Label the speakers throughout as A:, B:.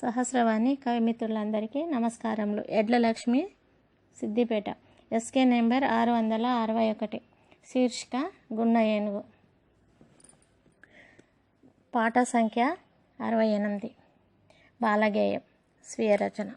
A: సహస్రవాణి కవిమిత్రులందరికీ నమస్కారములు. ఎడ్ల Lakshmi, Siddipet. SK number 661. శీర్షిక గున్న ఏనుగు. పాట సంఖ్య 68. బాలగేయం. స్వీయ రచన.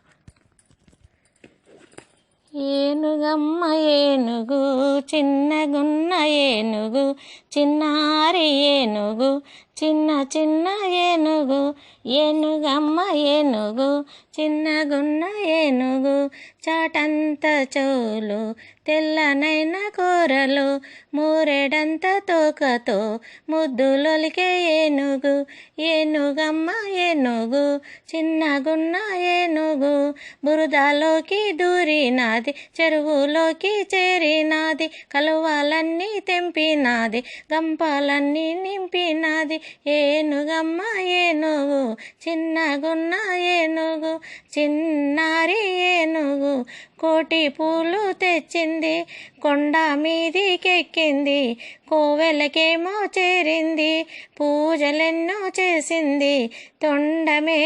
A: ఏనుగమ్మ ఏనుగు, చిన్నగున్న ఏనుగు, చిన్నారి ఏనుగు, చిన్న చిన్న ఏనుగు. ఏనుగమ్మ ఏనుగు, చిన్నగున్న ఏనుగు, చాటంత చెవులు, తెల్లనైన కూరలు, మూరెడంత తోకతో ముద్దులొలికే ఏనుగు. ఏనుగమ్మ ఏనుగు, చిన్నగున్న ఏనుగు, బురదలోకి దూరినాది, చెరువులోకి చేరినాది, కలువలన్నీ తెంపినాది, గంపలన్నీ నింపినాది. ఏనుగమ్మ ఏనుగు, చిన్నగున్న ఏనుగు, చిన్నారి ఏనుగు, కోటి పూలు తెచ్చింది, కొండ మీదికెక్కింది, కోవెలకేమో చేరింది, పూజలెన్నో చేసింది, తొండమే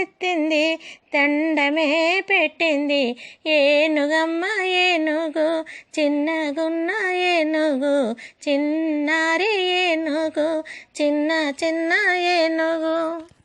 A: ఎత్తింది, దండమే పెట్టింది. ఏనుగమ్మ ఏనుగు, చిన్నగున్న ఏనుగు, చిన్నారి ఏనుగు, చిన్న చిన్న ఏనుగు.